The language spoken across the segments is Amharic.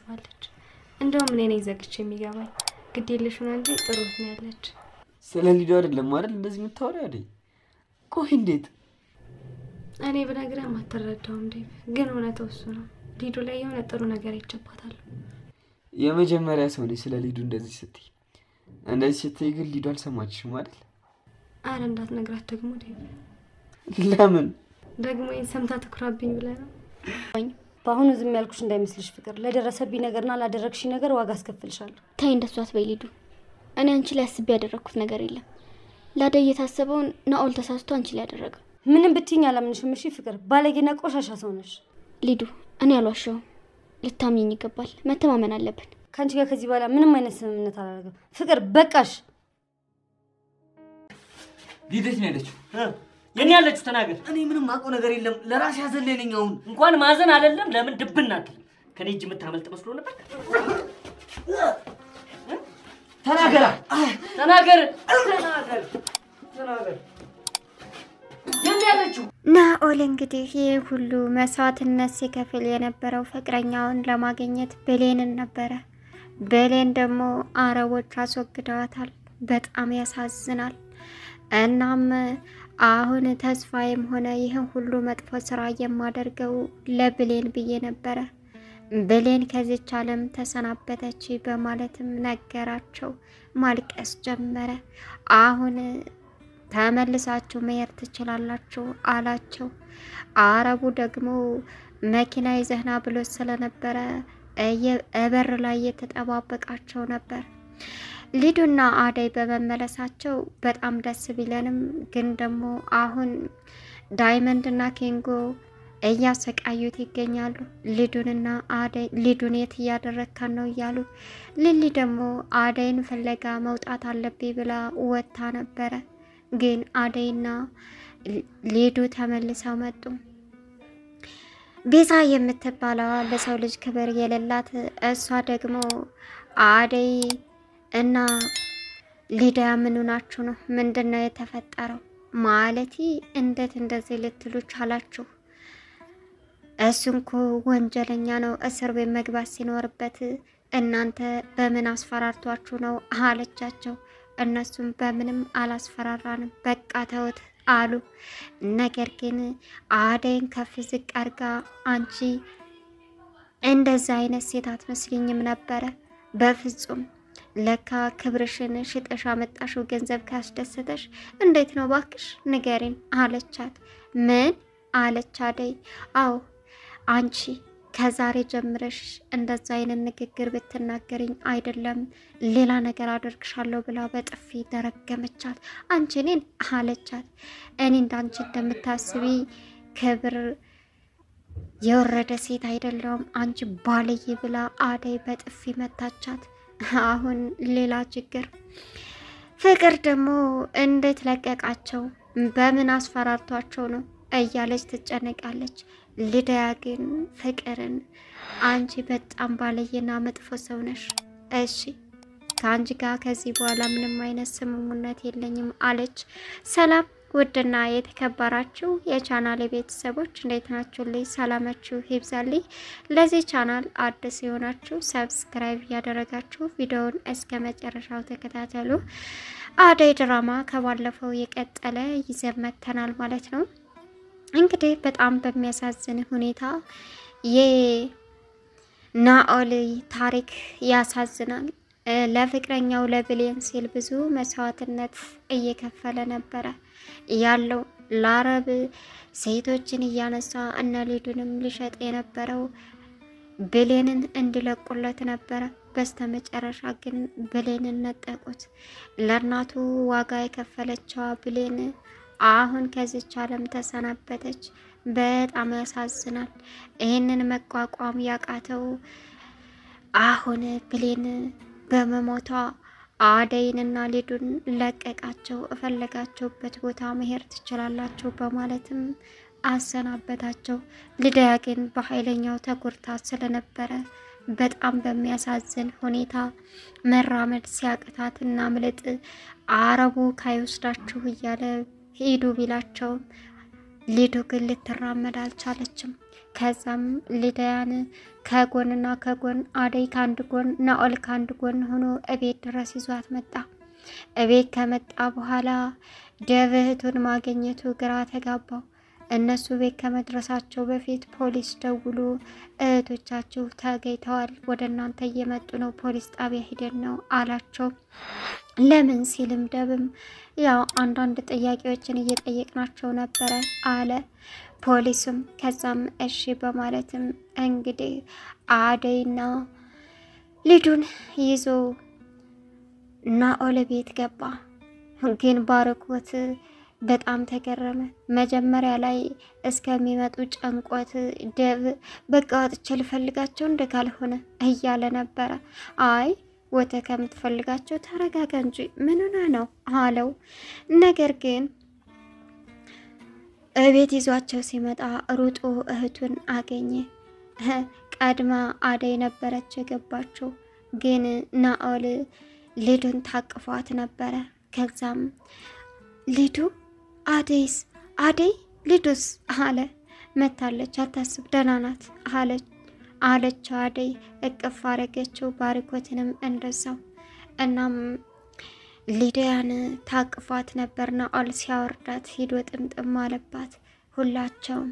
ታስባለች እንደውም እኔ ነኝ ዘግቼ የሚገባኝ ግድ የለሽ ነው እንጂ ጥሩት ነው ያለች ስለ ሊዱ አይደለም አይደል እንደዚህ የምታወሪው አይደል ቆይ እንዴት እኔ ብነግርህ ማተረዳው እንዴ ግን እውነታው እሱ ነው ሊዱ ላይ የሆነ ጥሩ ነገር ይጨባታል የመጀመሪያ ሰው ነኝ ስለ ሊዱ እንደዚህ ስትይ እንደዚህ ስትይ ግን ሊዱ አልሰማችሽም አይደል አረ እንዳትነግራት ደግሞ ዴቭ ለምን ደግሞ ሰምታ ተኩራብኝ ብለህ ነው ባሁን ዝም ያልኩሽ እንዳይመስልሽ ፍቅር ለደረሰብኝ ነገርና ላደረግሽ ነገር ዋጋ አስከፍልሻለሁ ታይ እንደሷ አትበይሊዱ እኔ አንቺ ላይ አስቤ ያደረኩት ነገር የለም ላደይ የታሰበውን ናኦል ተሳስቶ አንቺ ላይ ያደረገው ምንም ብትይኝ አላምንሽም እሺ ፍቅር ባለጌና ቆሻሻ ሰው ነሽ ሊዱ እኔ አልዋሻው ልታምኚኝ ይገባል መተማመን አለብን ካንቺ ጋር ከዚህ በኋላ ምንም አይነት ስምምነት አላደርግም ፍቅር በቃሽ ሊደት ነው ያለችው የኔ ያለችው ተናገር እኔ ምንም ማቆ ነገር የለም ለራሴ ያዘለለኝ አሁን እንኳን ማዘን አይደለም ለምን ድብናት ከኔ እጅ የምታመልጥ መስሎ ነበር ተናገር ናኦል እንግዲህ ሁሉ መስዋዕትነት ሲከፍል የነበረው ፍቅረኛውን ለማግኘት ብሌንን ነበረ ብሌን ደግሞ አረቦች አስወግደዋታል በጣም ያሳዝናል እናም አሁን ተስፋዬም ሆነ ይሄን ሁሉ መጥፎ ስራ የማደርገው ለብሌን ብዬ ነበር ብሌን ከዚች ዓለም ተሰናበተች በማለትም ነገራቸው ማልቀስ ጀመረ አሁን ተመልሳችሁ መሄድ ትችላላችሁ አላቸው አረቡ ደግሞ መኪና ይዘህና ብሎ ስለነበረ እበር ላይ የተጠባበቃቸው ነበር ሊዱና አደይ በመመለሳቸው በጣም ደስ ቢለንም ግን ደግሞ አሁን ዳይመንድና ኪንጎ እያሰቃዩት ይገኛሉ ሊዱንና አደይ ሊዱን የት ያደረካን ነው እያሉ ሊሊ ደግሞ አደይን ፍለጋ መውጣት አለብኝ ብላ ወጣ ነበር ግን አደይና ሊዱ ተመልሰው መጡ ቤዛ የምትባለው ለሰው ልጅ ክብር የሌላት እሷ ደግሞ አደይ እና ሊዳ ምን ሆናችሁ ነው ምንድነው የተፈጠረው ማለቴ እንዴት እንደዚህ ልትሉ ቻላችሁ እሱንኮ ወንጀለኛ ነው እስር ቤት መግባት ሲኖርበት እናንተ በምን አስፈራርቷችሁ ነው አለቻቸው እነሱም በምንም አላስፈራራንም በቃ ተውት አሉ ነገር ግን አደይን ከፍ ዝቅ አርጋ አንቺ እንደዛ አይነት ሴት አትመስልኝም ነበር በፍጹም ለካ ክብርሽን ሽጠሽ አመጣሽው ገንዘብ ካስደሰተሽ እንዴት ነው ባክሽ ንገሪን አለቻት ምን አለች አደይ አው አንቺ ከዛሬ ጀምረሽ እንደዛ አይነት ንግግር ብትናገሪኝ አይደለም ሌላ ነገር አደርግሻለሁ ብላ በጥፊ ደረገመቻት አንቺ እኔን አለቻት እኔ እንዳንቺ እንደምታስቢ ክብር የወረደ ሴት አይደለም አንቺ ባለይ ብላ አደይ በጥፊ መታቻት አሁን ሌላ ችግር ፍቅር ደግሞ እንዴት ለቀቃቸው በምን አስፈራርቷቸው ነው እያለች ትጨነቃለች ሊዲያ ግን ፍቅርን አንቺ በጣም ባለየና መጥፎ ሰው ነሽ እሺ ካንቺ ጋር ከዚህ በኋላ ምንም አይነት ስምምነት የለኝም አለች ሰላም ውድና የተከበራችሁ የቻናሌ ቤተሰቦች እንዴት ናችሁልኝ ሰላማችሁ ይብዛልኝ ለዚህ ቻናል አዲስ የሆናችሁ ሰብስክራይብ ያደረጋችሁ ቪዲዮውን እስከመጨረሻው ተከታተሉ አደይ ድራማ ከባለፈው የቀጠለ ይዘመተናል ማለት ነው እንግዲህ በጣም በሚያሳዝን ሁኔታ የናኦል ታሪክ ያሳዝናል ለፍቅረኛው ለብሌን ሲል ብዙ መስዋዕትነት እየከፈለ ነበር ያለው ለአረብ ሴቶችን እያነሳ እነ ሊዱንም ሊሸጥ የነበረው ብሌንን እንዲለቁለት ነበር በስተመጨረሻ ግን ብሌንን ነጠቁት ለእናቱ ዋጋ የከፈለችው ብሌን አሁን ከዚች ዓለም ተሰናበተች በጣም ያሳዝናል ይሄንን መቋቋም ያቃተው አሁን ብሌን በመሞቷ አደይንና ሊዱን ለቀቃቸው እፈለጋቸውበት ቦታ መሄድ ትችላላችሁ በማለትም አሰናበታቸው ሊዲያ ግን በኃይለኛው ተጎድታ ስለነበረ በጣም በሚያሳዝን ሁኔታ መራመድ ሲያቅታትና ምልጥ አረቡ ካይወስዳችሁ እያለ ሄዱ ቢላቸው ሊዱ ግን ልትራመድ አልቻለችም። ከዛም ሊዳያን ከጎንና ከጎን አደይ ካንድ ጎን ናኦል ካንድ ጎን ሆኖ እቤት ድረስ ይዟት መጣ። እቤት ከመጣ በኋላ ደብ እህቱን ማግኘቱ ግራ ተጋባው። እነሱ ቤት ከመድረሳቸው በፊት ፖሊስ ደውሎ እህቶቻችሁ ተገኝተዋል፣ ወደ እናንተ እየመጡ ነው፣ ፖሊስ ጣቢያ ሄደን ነው አላቸው። ለምን ሲልም ደብም ያው አንዳንድ ጥያቄዎችን እየጠየቅናቸው ነበረ አለ ፖሊስም። ከዛም እሺ በማለትም እንግዲህ አደይና ሊዱን ይዞ ናኦል ቤት ገባ። ግን ባርኮት በጣም ተገረመ። መጀመሪያ ላይ እስከሚመጡ ጨንቆት ደብ በቃ ወጥቼ ልፈልጋቸው እንደ ካልሆነ እያለ ነበረ። አይ ወተ ከምትፈልጋቸው ተረጋጋ እንጂ ምን ሆነ ነው አለው። ነገር ግን እቤት ይዟቸው ሲመጣ ሩጦ እህቱን አገኘ። ቀድማ አደይ ነበረች የገባችው፣ ግን ናኦል ሊዱን ታቅፏት ነበረ። ከዛም ሊዱ አደይስ አደይ ሊዱስ አለ። መታለች አታስብ ደህና ናት አለች አደይ። እቅፍ አረገችው፣ ባርኮትንም እንደዛው። እናም ሊዳያን ታቅፏት ነበር። ናኦል ሲያወርዳት ሂዶ ጥምጥም አለባት ሁላቸውም።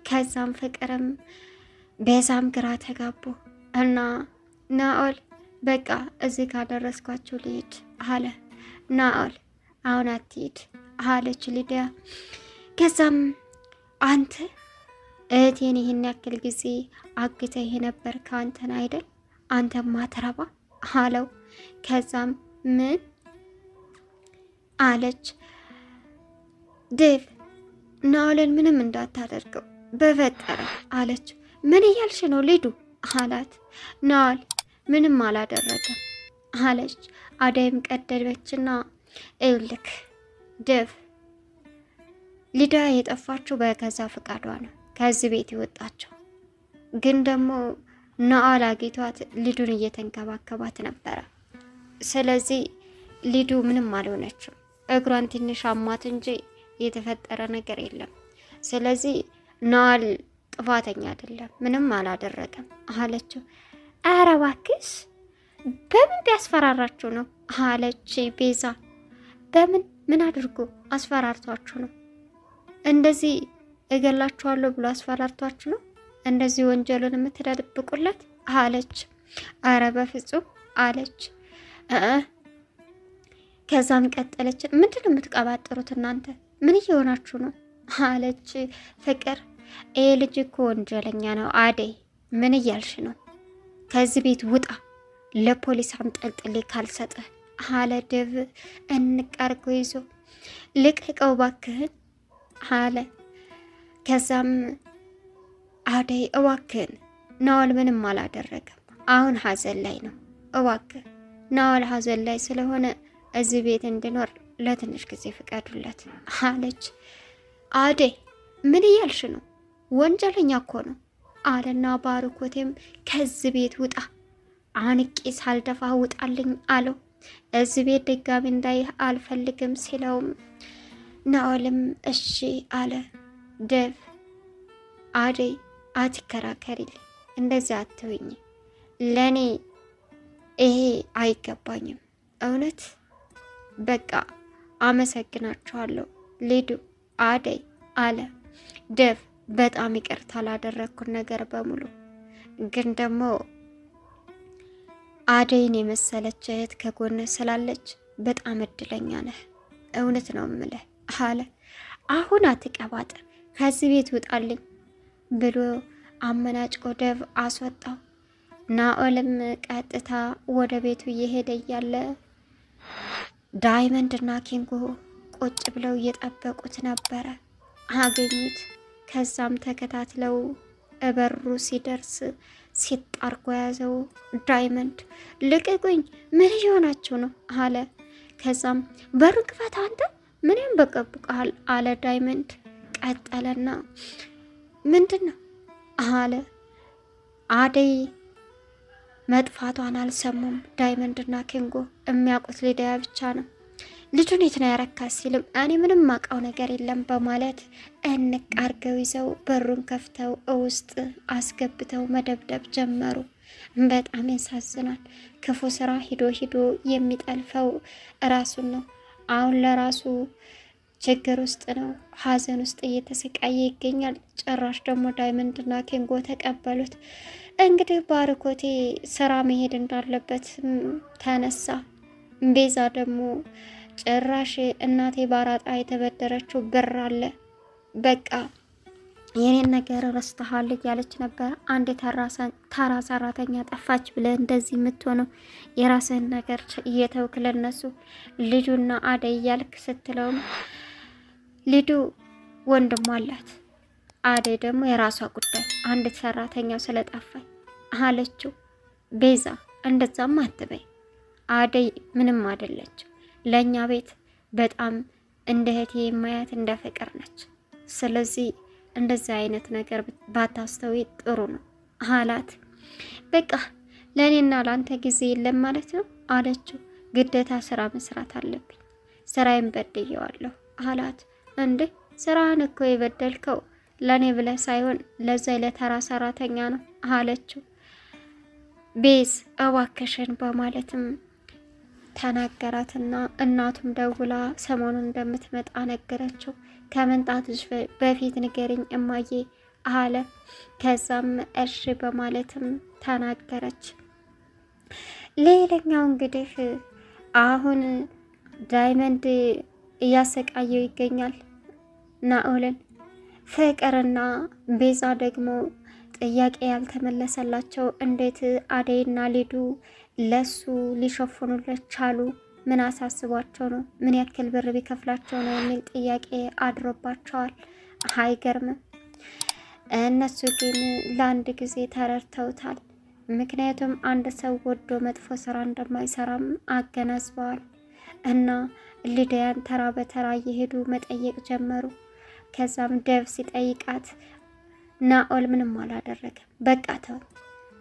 ከዛም ፍቅርም ቤዛም ግራ ተጋቡ እና ናኦል በቃ እዚህ ካደረስኳችሁ ልሂድ አለ። ናኦል አሁን አትሂድ አለች ሊዲያ። ከዛም አንተ እህቴን ይህን ያክል ጊዜ አግተህ ነበር ካንተን አይደል አንተ ማትረባ አለው። ከዛም ምን አለች ዴቭ ናኦልን ምንም እንዳታደርገው በፈጠረ አለች። ምን እያልሽ ነው ሊዱ አላት። ናኦል ምንም አላደረገም አለች። አደይም ቀደደችና እልክ ዴቭ ሊዳ የጠፋችው በገዛ ፍቃዷ ነው ከዚህ ቤት ይወጣቸው። ግን ደግሞ ናኦል አግቷት ሊዱን እየተንከባከባት ነበረ። ስለዚህ ሊዱ ምንም አልሆነችም፣ እግሯን ትንሽ አማት እንጂ የተፈጠረ ነገር የለም። ስለዚህ ናኦል ጥፋተኛ አይደለም፣ ምንም አላደረገም አለችው። ኧረ እባክሽ በምን ቢያስፈራራችሁ ነው አለች ቤዛ። በምን ምን አድርጎ አስፈራርቷችሁ ነው? እንደዚህ እገላችኋለሁ ብሎ አስፈራርቷችሁ ነው እንደዚህ ወንጀሉን የምትደብቁለት አለች። ኧረ በፍጹም አለች። ከዛም ቀጠለች። ምንድነው የምትቀባጥሩት እናንተ? ምን እየሆናችሁ ነው አለች ፍቅር። ይሄ ልጅ እኮ ወንጀለኛ ነው አደይ፣ ምን እያልሽ ነው? ከዚህ ቤት ውጣ፣ ለፖሊስ አንጠልጥሌ ካልሰጠህ አለ ዴቭ እንቀርጎ ይዞ። ልቀቀው ባክህን አለ። ከዛም አደይ እባክህን ናኦል ምንም አላደረገም፣ አሁን ሀዘን ላይ ነው፣ እባክህ ናኦል ሀዘን ላይ ስለሆነ እዚህ ቤት እንድኖር ለትንሽ ጊዜ ፍቀዱለት አለች። አደይ ምን እያልሽ ነው? ወንጀለኛ እኮ ነው አለና ባርኮቴም ከዚህ ቤት ውጣ፣ አንቄ ሳልደፋ ውጣልኝ አለው። እዚህ ቤት ድጋሚ እንዳይህ አልፈልግም ሲለውም ናኦልም እሺ አለ። ዴቭ አደይ አትከራከሪልኝ፣ እንደዚህ አትሁኝ፣ ለኔ ይሄ አይገባኝም እውነት። በቃ አመሰግናችኋለሁ ሊዱ አደይ አለ ዴቭ። በጣም ይቅርታ ላደረኩት ነገር በሙሉ፣ ግን ደግሞ አደይን የመሰለች እህት ከጎን ስላለች በጣም እድለኛ ነህ፣ እውነት ነው የምልህ አለ። አሁን አትቀባጥር፣ ከዚህ ቤት ውጣልኝ ብሎ አመናጭቆ ዴቭ አስወጣው። ናኦልም ቀጥታ ወደ ቤቱ እየሄደ እያለ ዳይመንድ እና ኪንጎ ቁጭ ብለው እየጠበቁት ነበረ። አገኙት። ከዛም ተከታትለው እበሩ ሲደርስ ሲጣርጎ ያዘው ዳይመንድ። ልቀቁኝ፣ ምን እየሆናችሁ ነው አለ። ከዛም በሩን ክፈት አንተ፣ ምንም በቀብቀሃል አለ ዳይመንድ። ቀጠለና ምንድነው አለ። አደይ መጥፋቷን አልሰሙም ዳይመንድ እና ኪንጎ፣ የሚያውቁት ሊዲያ ብቻ ነው። ልጁን የት ነው ያረካት ሲልም እኔ ምንም ማውቀው ነገር የለም በማለት እንቅ አርገው ይዘው በሩን ከፍተው ውስጥ አስገብተው መደብደብ ጀመሩ። በጣም ያሳዝናል። ክፉ ስራ ሂዶ የሚጠልፈው ራሱን ነው። አሁን ለራሱ ችግር ውስጥ ነው፣ ሀዘን ውስጥ እየተሰቃየ ይገኛል። ጭራሽ ደግሞ ዳይመንድና ኬንጎ ተቀበሉት። እንግዲህ ባርኮቴ ስራ መሄድ እንዳለበት ተነሳ። ቤዛ ደግሞ ጭራሽ እናቴ ባራጣ የተበደረችው ብር አለ፣ በቃ የኔን ነገር ረስተሃል እያለች ነበር። አንድ ተራ ሰራተኛ ጠፋች ብለህ እንደዚህ የምትሆነው የራስህን ነገር እየተውክ ለነሱ ልጁና አደይ እያልክ ስትለውም ልዱ ወንድሟ አላት፣ አደይ ደግሞ የራሷ ጉዳይ፣ አንድ ሰራተኛው ስለጠፋኝ አለችው። ቤዛ እንደዛም አትበይ፣ አደይ ምንም አይደለች፣ ለኛ ቤት በጣም እንደ እህቴ የማያት እንደ ፍቅር ነች። ስለዚህ እንደዚህ አይነት ነገር ባታስተዊ ጥሩ ነው አላት። በቃ ለኔና ላንተ ጊዜ የለም ማለት ነው አለችው። ግዴታ ስራ መስራት አለብኝ፣ ስራዬን በድየዋለሁ አላት። እንዴ ስራህን እኮ የበደልከው ለኔ ብለህ ሳይሆን ለዛ ለተራ ሰራተኛ ነው አለችው። ቤዝ እባክሽን በማለትም ተናገራትና እናቱም ደውላ ሰሞኑን እንደምትመጣ ነገረችው። ከመንጣትሽ በፊት ንገሪኝ እማዬ አለ። ከዛም እሺ በማለትም ተናገረች። ሌላኛው እንግዲህ አሁን ዳይመንድ እያሰቃየው ይገኛል ናኦልን። ፍቅርና ቤዛ ደግሞ ጥያቄ ያልተመለሰላቸው እንዴት አደይና ሊዱ ለሱ ሊሸፍኑለት ቻሉ? ምን አሳስቧቸው ነው? ምን ያክል ብር ቢከፍላቸው ነው የሚል ጥያቄ አድሮባቸዋል። አይገርምም። እነሱ ግን ለአንድ ጊዜ ተረድተውታል። ምክንያቱም አንድ ሰው ወዶ መጥፎ ስራ እንደማይሰራም አገናዝበዋል። እና ሊዲያን ተራ በተራ እየሄዱ መጠየቅ ጀመሩ። ከዛም ደብ ሲጠይቃት ናኦል ምንም አላደረገም፣ በቃ ተው፣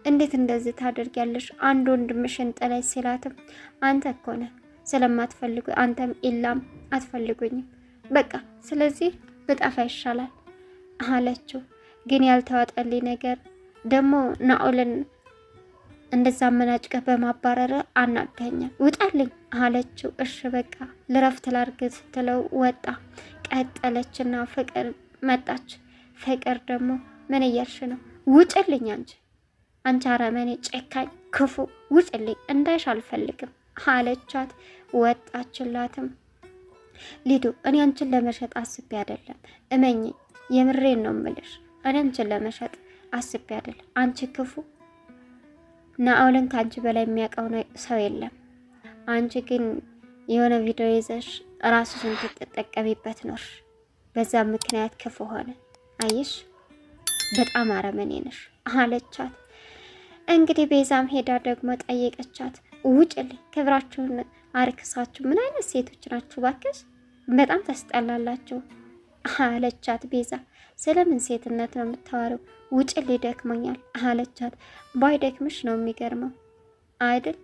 እንዴት እንደዚህ ታደርጊያለሽ? አንድ ወንድምሽን ጥለሽ ሲላትም አንተ እኮ ነህ ስለማትፈልጉ፣ አንተም ኢላም አትፈልጉኝም፣ በቃ ስለዚህ ብጠፋ ይሻላል አለችው። ግን ያልተዋጠልኝ ነገር ደግሞ ናኦልን እንደዛ መናጭቀ በማባረረ አናደኛል፣ ውጣልኝ አለችው። እሺ በቃ ልረፍት ላድርግ ስትለው ወጣ። ቀጠለችና ፍቅር መጣች። ፍቅር ደግሞ ምን እያልሽ ነው? ውጭልኝ አንቺ አረመኔ፣ ጨካኝ፣ ክፉ፣ ውጭልኝ፣ እንዳይሽ አልፈልግም አለቻት። ወጣችላትም። ሊዱ እኔ አንቺን ለመሸጥ አስቤ አይደለም፣ እመኚ፣ የምሬን ነው የምልሽ፣ እኔ አንቺን ለመሸጥ አስቤ አይደለም። አንቺ ክፉ፣ ናኦልን ካንቺ በላይ የሚያውቀው ሰው የለም። አንቺ ግን የሆነ ቪዲዮ ይዘሽ ራስሽን ትጠቀሚበት ኖር፣ በዛ ምክንያት ክፉ ሆነ። አይሽ በጣም አረመኔ ነሽ አለቻት። እንግዲህ ቤዛም ሄዳ ደግሞ ጠየቀቻት። ውጭልኝ፣ ክብራችሁን አርክሳችሁ ምን አይነት ሴቶች ናችሁ ባክሽ፣ በጣም ታስጠላላችሁ አለቻት። ቤዛ ስለምን ሴትነት ነው የምታወሪው? ውጭልኝ፣ ደክሞኛል አለቻት። ባይደክምሽ ነው የሚገርመው አይደል?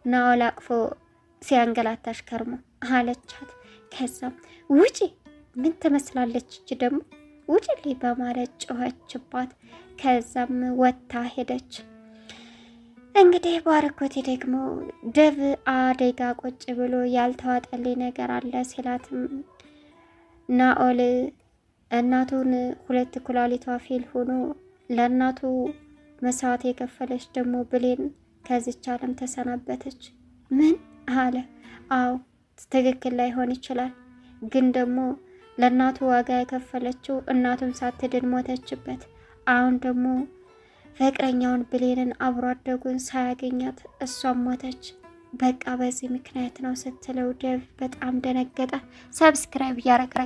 ናኦል አቅፎ ሲያንገላታሽ ከርሞ አለቻት። ከዛም ውጪ፣ ምን ትመስላለች እቺ ደግሞ፣ ውጭልኝ በማለት ጮኸችባት። ከዛም ወታ ሄደች። እንግዲህ ባርኮቴ ደግሞ ደብ አደጋ ቁጭ ብሎ ያልተዋጠልኝ ነገር አለ ሲላትም ናኦል እናቱን ሁለት ኩላሊቷ ፌል ሆኖ ለእናቱ መስዋዕት የከፈለች ደግሞ ብሌን ከዚች ዓለም ተሰናበተች። ምን አለ? አዎ ትክክል ላይሆን ይችላል፣ ግን ደግሞ ለእናቱ ዋጋ የከፈለችው እናቱም ሳትድን ሞተችበት። አሁን ደግሞ ፍቅረኛውን ብሌንን አብሮ አደጉን ሳያገኛት እሷም ሞተች። በቃ በዚህ ምክንያት ነው ስትለው ደብ በጣም ደነገጠ። ሰብስክራይብ እያረግራ